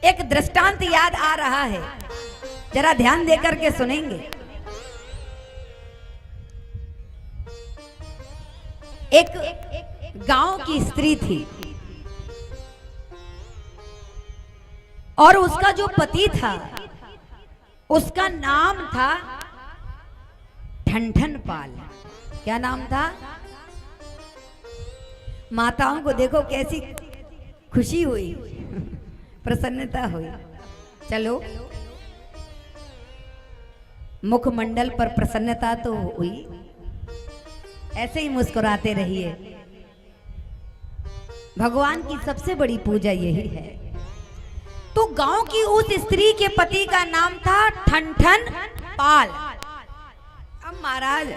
एक दृष्टांत याद आ रहा है, जरा ध्यान देकर के सुनेंगे। एक गांव की स्त्री थी और उसका जो पति था उसका नाम था ठनठन पाल। क्या नाम था? माताओं को देखो कैसी खुशी हुई, प्रसन्नता हुई। चलो, मुखमंडल पर प्रसन्नता तो हुई, ऐसे ही मुस्कुराते रहिए। भगवान की सबसे बड़ी पूजा यही है। तो गांव की उस स्त्री के पति का नाम था ठनठन पाल। अब महाराज,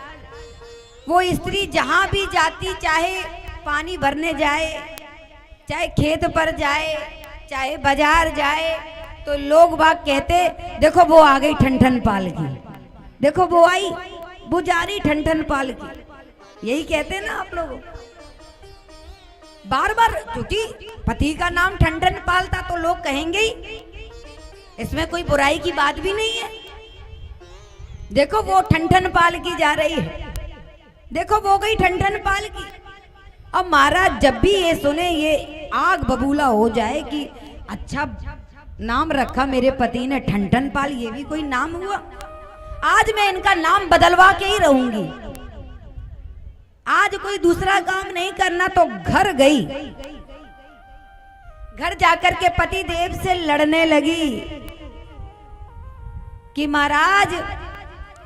वो स्त्री जहां भी जाती, चाहे पानी भरने जाए, चाहे खेत पर जाए, चाहे बाजार जाए, तो लोग बाग कहते, देखो वो आ गई ठनठन पाल की, देखो वो आई, वो जा रही ठनठन पाल की। यही कहते ना आप लोग बार बार, क्योंकि पति का नाम ठनठन पाल था तो लोग कहेंगे ही, इसमें कोई बुराई की बात भी नहीं है। देखो वो ठनठन पाल की जा रही है, देखो वो गई ठनठन पाल की। अब महाराज जब भी ये सुने, ये आग बबूला हो जाए कि अच्छा नाम रखा मेरे पति ने ठनठन पाल, ये भी कोई नाम हुआ, आज मैं इनका नाम बदलवा के ही रहूंगी। आज कोई दूसरा काम नहीं करना। तो घर गई, घर जाकर के पति देव से लड़ने लगी कि महाराज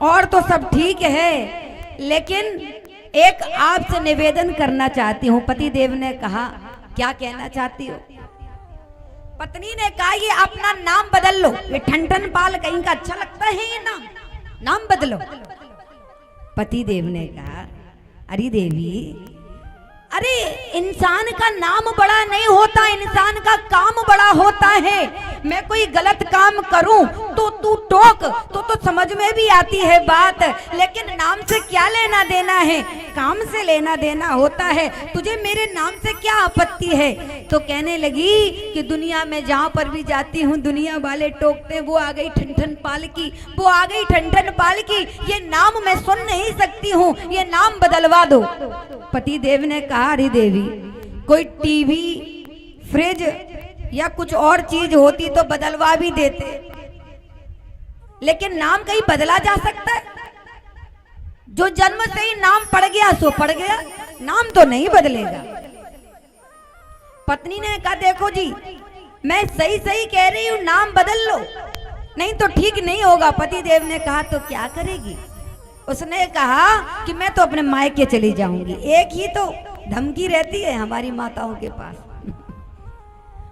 और तो सब ठीक है, लेकिन एक आपसे निवेदन करना चाहती हूँ। पति देव ने कहा, क्या कहना चाहती हो? पत्नी ने कहा, ये अपना नाम बदल लो, ये ठनठन पाल कहीं का अच्छा लगता है ये नाम बदलो। पति देव ने कहा, अरे देवी, अरे इंसान का नाम बड़ा नहीं होता, इंसान का काम बड़ा होता है। मैं कोई गलत काम करूं तो तू टोक तो समझ में भी आती है बात, लेकिन नाम से क्या लेना देना है, काम से लेना देना होता है। तुझे मेरे नाम से क्या आपत्ति है? तो कहने लगी कि दुनिया में जहां पर भी जाती हूँ दुनिया वाले टोकते, वो आ गई ठनठन पाल की, वो आ गई ठनठन पाल की, ये नाम मैं सुन नहीं सकती हूँ, ये नाम बदलवा दो। पति देव ने कहा, अरे देवी, कोई टीवी, फ्रिज या कुछ और चीज होती तो बदलवा भी देते, लेकिन नाम कहीं बदला जा सकता है? जो जन्म से ही नाम पड़ गया सो पड़ गया, नाम तो नहीं बदलेगा। पत्नी ने कहा, देखो जी, मैं सही सही कह रही हूं, नाम बदल लो, नहीं तो ठीक नहीं होगा। पति देव ने कहा, तो क्या करेगी? उसने कहा कि मैं तो अपने मायके चली जाऊंगी। एक ही तो धमकी रहती है हमारी माताओं के पास।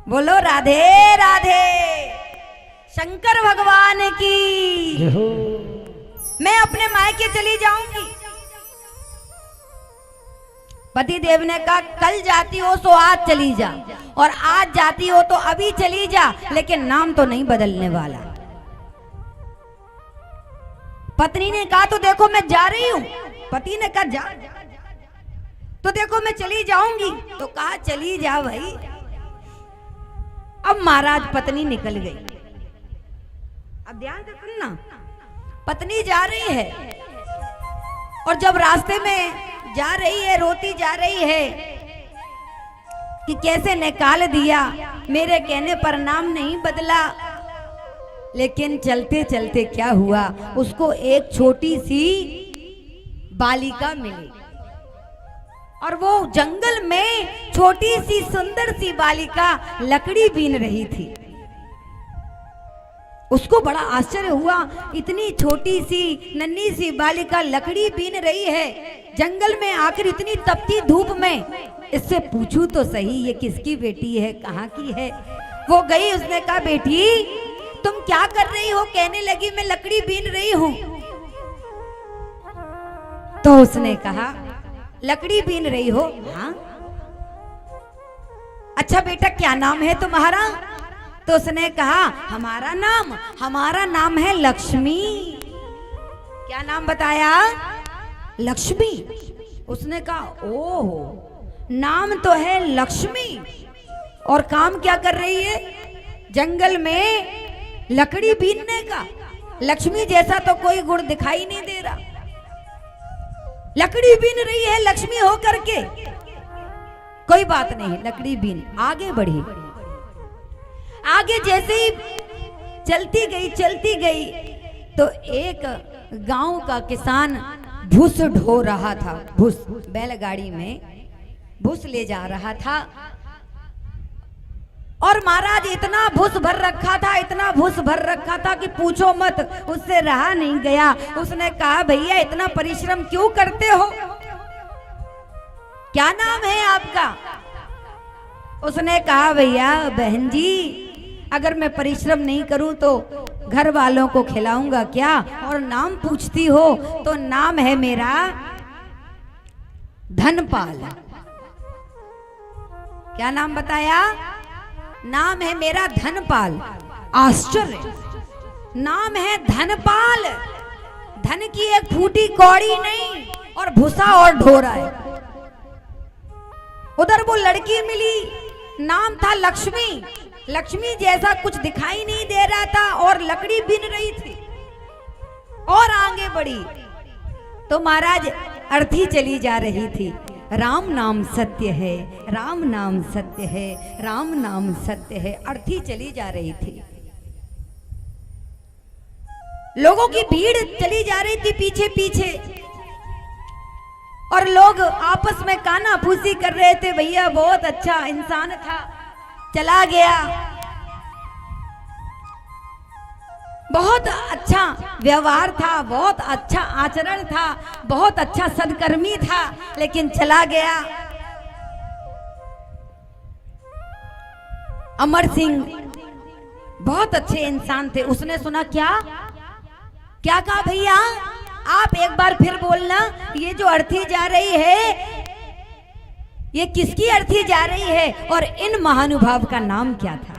बोलो राधे राधे, शंकर भगवान की। मैं अपने मायके चली जाऊंगी। पति देव ने कहा, कल जाती हो तो आज चली जा, और आज जाती हो तो अभी चली जा, लेकिन नाम तो नहीं बदलने वाला। पत्नी ने कहा, तो देखो मैं जा रही हूं। पति ने कहा, जा, तो देखो मैं चली जाऊंगी। तो कहा, चली जा भाई। अब महाराज पत्नी निकल गई। अब ध्यान से सुनना, पत्नी जा रही है और जब रास्ते में जा रही है, रोती जा रही है कि कैसे निकाल दिया, मेरे कहने पर नाम नहीं बदला। लेकिन चलते चलते क्या हुआ, उसको एक छोटी सी बालिका मिली, और वो जंगल में छोटी सी सुंदर सी बालिका लकड़ी बीन रही थी। उसको बड़ा आश्चर्य हुआ, इतनी छोटी सी नन्ही सी बालिका लकड़ी बीन रही है जंगल में आकर, इतनी तपती धूप में। इससे पूछूं तो सही, ये किसकी बेटी है, कहाँ की है? वो गई, उसने कहा, बेटी तुम क्या कर रही हो? कहने लगी, मैं लकड़ी बीन रही हूं। तो उसने कहा, लकड़ी बीन रही हो? हाँ। अच्छा बेटा, क्या नाम है तुम्हारा? तो उसने कहा, हमारा नाम है लक्ष्मी। क्या नाम बताया? लक्ष्मी। उसने कहा, ओह, नाम तो है लक्ष्मी, और काम क्या कर रही है? जंगल में लकड़ी बीनने का। लक्ष्मी जैसा तो कोई गुण दिखाई नहीं दे रहा, लकड़ी बीन रही है लक्ष्मी हो करके। कोई बात नहीं, लकड़ी बीन आगे बढ़ी। आगे जैसे ही चलती गई तो एक गांव का किसान भूस ढो रहा था। भूस बैलगाड़ी में भूस ले जा रहा था और महाराज इतना भूस भर रखा था, इतना भूस भर रखा था कि पूछो मत, उससे रहा नहीं गया। उसने कहा भैया इतना परिश्रम क्यों करते हो, क्या नाम है आपका? उसने कहा भैया बहन जी अगर मैं परिश्रम नहीं करूं तो घर वालों को खिलाऊंगा क्या, और नाम पूछती हो तो नाम है मेरा धनपाल। क्या नाम बताया? नाम है मेरा धनपाल। आश्चर्य, नाम है धनपाल, धन की एक फूटी कौड़ी नहीं और भूसा और ढोरा है। उधर वो लड़की मिली, नाम था लक्ष्मी। लक्ष्मी जैसा कुछ दिखाई नहीं दे रहा था और लकड़ी बीन रही थी और आगे बढ़ी तो महाराज अर्थी चली जा रही थी। राम नाम सत्य है, राम नाम सत्य है, राम नाम सत्य है, अर्थी चली जा रही थी। लोगों की भीड़ चली जा रही थी पीछे पीछे और लोग आपस में काना फूसी कर रहे थे। भैया बहुत अच्छा इंसान था, चला गया, बहुत अच्छा व्यवहार था, बहुत अच्छा आचरण था, बहुत अच्छा सदकर्मी था, लेकिन चला गया। अमर सिंह बहुत अच्छे इंसान थे। उसने सुना क्या क्या कहा भैया, आप एक बार फिर बोलना, ये जो अर्थी जा रही है ये किसकी अर्थी जा रही है और इन महानुभाव का नाम क्या था?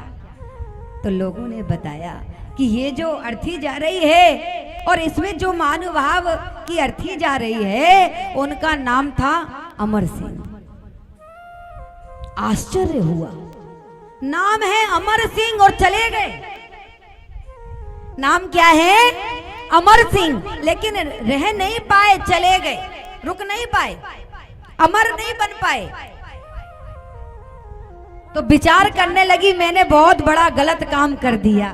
तो लोगों ने बताया कि ये जो अर्थी जा रही है और इसमें जो महानुभाव की अर्थी जा रही है उनका नाम था अमर सिंह। आश्चर्य हुआ, नाम है अमर सिंह और चले गए। नाम क्या है? अमर सिंह, लेकिन रह नहीं पाए, चले गए, रुक नहीं पाए, अमर नहीं बन पाए। तो विचार करने लगी मैंने बहुत बड़ा गलत काम कर दिया।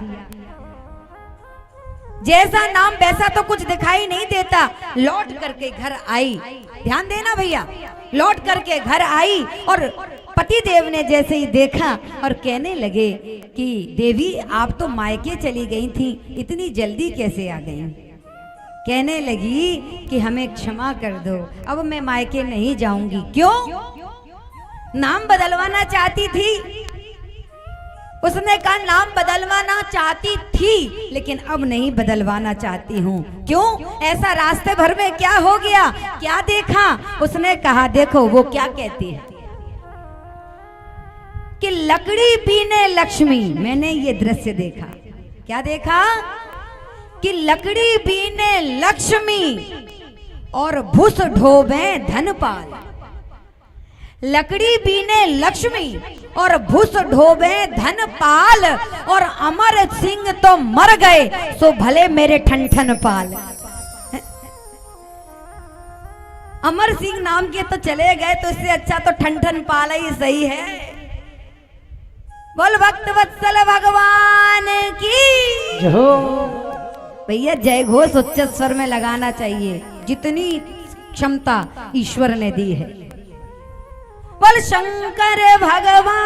जैसा नाम वैसा तो कुछ दिखाई नहीं देता। लौट करके घर आई, ध्यान देना भैया, लौट करके घर आई और पति देव ने जैसे ही देखा और कहने लगे कि देवी आप तो मायके चली गई थी, इतनी जल्दी कैसे आ गई? कहने लगी कि हमें क्षमा कर दो, अब मैं मायके नहीं जाऊंगी। क्यों? नाम बदलवाना चाहती थी। उसने कहा नाम बदलवाना चाहती थी लेकिन अब नहीं बदलवाना चाहती हूँ। क्यों? ऐसा रास्ते भर में क्या हो गया, क्या देखा? उसने कहा देखो वो क्या कहती है कि लकड़ी बीने लक्ष्मी। मैंने ये दृश्य देखा। क्या देखा? कि लकड़ी बीने लक्ष्मी और भूस ढोबे धनपाल। लकड़ी बीने लक्ष्मी और भूस ढोबे धनपाल और अमर सिंह तो मर गए सो भले मेरे ठनठन पाल। अमर सिंह नाम के तो चले गए तो इससे अच्छा तो ठनठन पाल ही सही है। बोल भक्त वत्सल भगवान की भैया जय घोष उच्च स्वर में लगाना चाहिए जितनी क्षमता ईश्वर ने दी है। बोल शंकर भगवान।